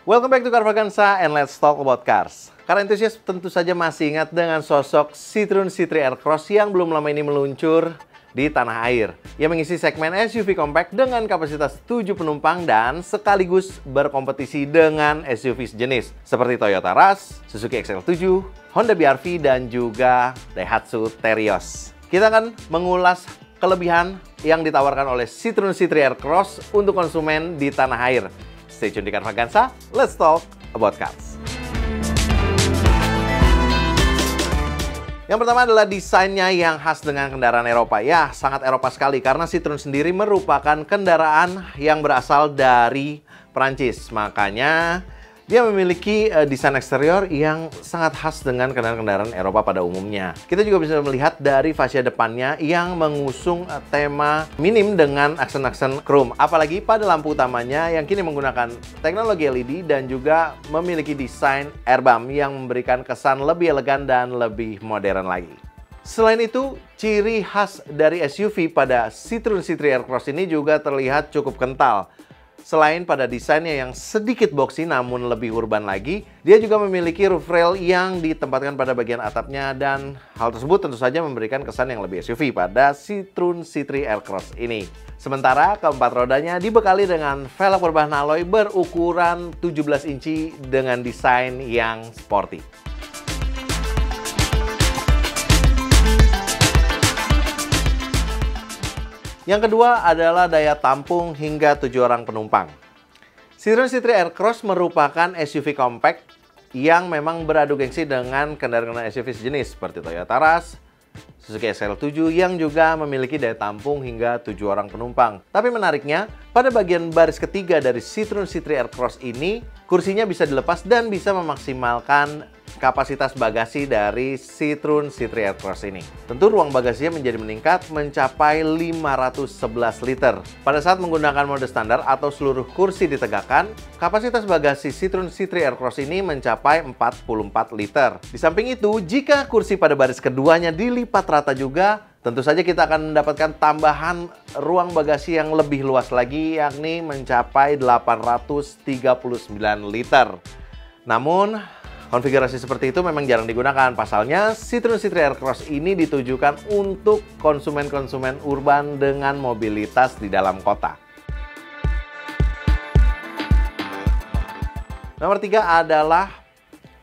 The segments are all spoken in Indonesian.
Welcome back to Car Vaganza and let's talk about cars. Car enthusiast tentu saja masih ingat dengan sosok Citroen C3 Aircross yang belum lama ini meluncur di tanah air. Yang mengisi segmen SUV compact dengan kapasitas 7 penumpang dan sekaligus berkompetisi dengan SUV sejenis seperti Toyota Rush, Suzuki XL7, Honda BR-V, dan juga Daihatsu Terios. Kita akan mengulas kelebihan yang ditawarkan oleh Citroen C3 Aircross untuk konsumen di tanah air. Stay tune di Car Vaganza, let's talk about cars. Yang pertama adalah desainnya yang khas dengan kendaraan Eropa. Ya, sangat Eropa sekali karena Citroen sendiri merupakan kendaraan yang berasal dari Prancis. Makanya dia memiliki desain eksterior yang sangat khas dengan kendaraan-kendaraan Eropa pada umumnya. Kita juga bisa melihat dari fascia depannya yang mengusung tema minim dengan aksen-aksen chrome. Apalagi pada lampu utamanya yang kini menggunakan teknologi LED dan juga memiliki desain airbump yang memberikan kesan lebih elegan dan lebih modern lagi. Selain itu, ciri khas dari SUV pada Citroen C3 Aircross ini juga terlihat cukup kental. Selain pada desainnya yang sedikit boxy namun lebih urban lagi, dia juga memiliki roof rail yang ditempatkan pada bagian atapnya dan hal tersebut tentu saja memberikan kesan yang lebih SUV pada Citroen C3 Aircross ini. Sementara keempat rodanya dibekali dengan velg berbahan alloy berukuran 17 inci dengan desain yang sporty. Yang kedua adalah daya tampung hingga 7 orang penumpang. Citroen C3 Aircross merupakan SUV compact yang memang beradu gengsi dengan kendaraan SUV sejenis seperti Toyota Rush, Suzuki XL7 yang juga memiliki daya tampung hingga 7 orang penumpang. Tapi menariknya, pada bagian baris ketiga dari Citroen C3 Aircross ini, kursinya bisa dilepas dan bisa memaksimalkan kapasitas bagasi dari Citroen C3 Aircross ini. Tentu ruang bagasinya menjadi meningkat mencapai 511 liter. Pada saat menggunakan mode standar atau seluruh kursi ditegakkan, kapasitas bagasi Citroen C3 Aircross ini mencapai 44 liter. Di samping itu, jika kursi pada baris keduanya dilipat rata juga, tentu saja kita akan mendapatkan tambahan ruang bagasi yang lebih luas lagi, yakni mencapai 839 liter. Namun, konfigurasi seperti itu memang jarang digunakan. Pasalnya, Citroen C3 Aircross ini ditujukan untuk konsumen-konsumen urban dengan mobilitas di dalam kota. Nomor 3 adalah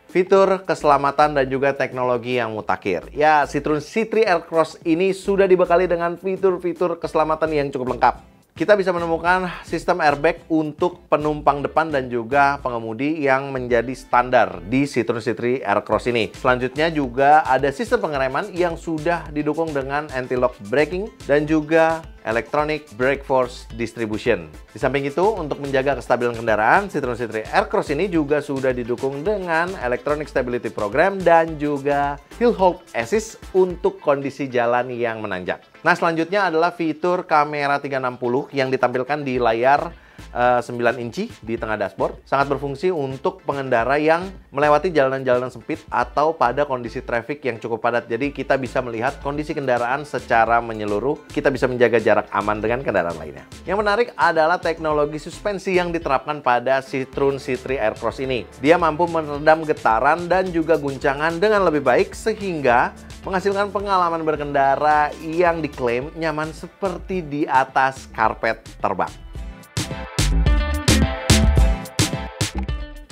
fitur keselamatan dan juga teknologi yang mutakhir. Ya, Citroen C3 Aircross ini sudah dibekali dengan fitur-fitur keselamatan yang cukup lengkap. Kita bisa menemukan sistem airbag untuk penumpang depan dan juga pengemudi yang menjadi standar di Citroen C3 Aircross ini. Selanjutnya juga ada sistem pengereman yang sudah didukung dengan anti-lock braking dan juga electronic brake force distribution. Di samping itu, untuk menjaga kestabilan kendaraan, Citroen C3 Aircross ini juga sudah didukung dengan electronic stability program dan juga hill hold assist untuk kondisi jalan yang menanjak. Nah, selanjutnya adalah fitur kamera 360 yang ditampilkan di layar 9 inci di tengah dashboard. Sangat berfungsi untuk pengendara yang melewati jalanan-jalanan sempit atau pada kondisi traffic yang cukup padat. Jadi kita bisa melihat kondisi kendaraan secara menyeluruh. Kita bisa menjaga jarak aman dengan kendaraan lainnya. Yang menarik adalah teknologi suspensi yang diterapkan pada Citroen C3 Aircross ini. Dia mampu meredam getaran dan juga guncangan dengan lebih baik sehingga menghasilkan pengalaman berkendara yang diklaim nyaman seperti di atas karpet terbang.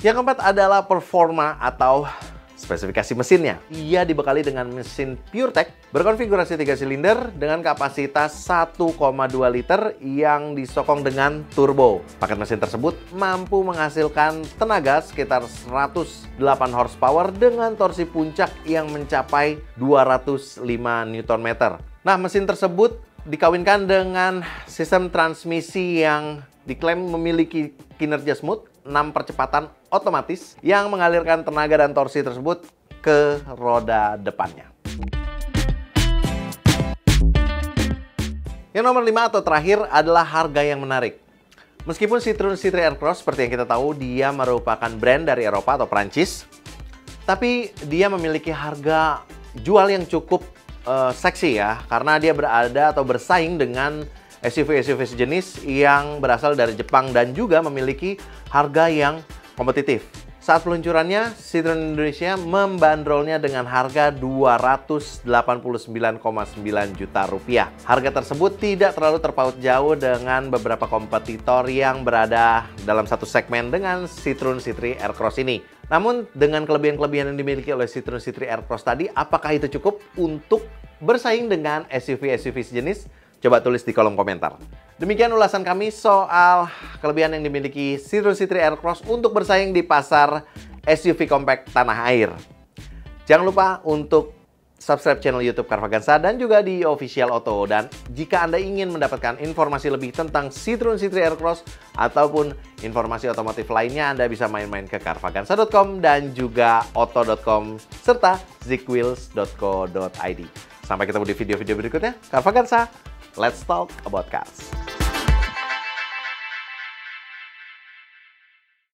Yang keempat adalah performa atau spesifikasi mesinnya. Ia dibekali dengan mesin PureTech berkonfigurasi 3 silinder dengan kapasitas 1,2 liter yang disokong dengan turbo. Paket mesin tersebut mampu menghasilkan tenaga sekitar 108 horsepower dengan torsi puncak yang mencapai 205 Nm. Nah, mesin tersebut dikawinkan dengan sistem transmisi yang diklaim memiliki kinerja smooth, 6 percepatan otomatis yang mengalirkan tenaga dan torsi tersebut ke roda depannya. Yang nomor 5 atau terakhir adalah harga yang menarik. Meskipun Citroen C3 Aircross seperti yang kita tahu dia merupakan brand dari Eropa atau Prancis, tapi dia memiliki harga jual yang cukup seksi ya, karena dia berada atau bersaing dengan SUV-SUV sejenis yang berasal dari Jepang dan juga memiliki harga yang kompetitif. Saat peluncurannya, Citroen Indonesia membandrolnya dengan harga Rp289,9 juta. Harga tersebut tidak terlalu terpaut jauh dengan beberapa kompetitor yang berada dalam satu segmen dengan Citroen C3 Aircross ini. Namun, dengan kelebihan-kelebihan yang dimiliki oleh Citroen C3 Aircross tadi, apakah itu cukup untuk bersaing dengan SUV-SUV sejenis? Coba tulis di kolom komentar. Demikian ulasan kami soal kelebihan yang dimiliki Citroen C3 Aircross untuk bersaing di pasar SUV compact tanah air. Jangan lupa untuk subscribe channel YouTube Carvaganza dan juga di Official Auto. Dan jika Anda ingin mendapatkan informasi lebih tentang Citroen C3 Aircross ataupun informasi otomotif lainnya, Anda bisa main-main ke carvaganza.com dan juga auto.com serta zigwheels.co.id. Sampai ketemu di video-video berikutnya. Carvaganza, let's talk about cars.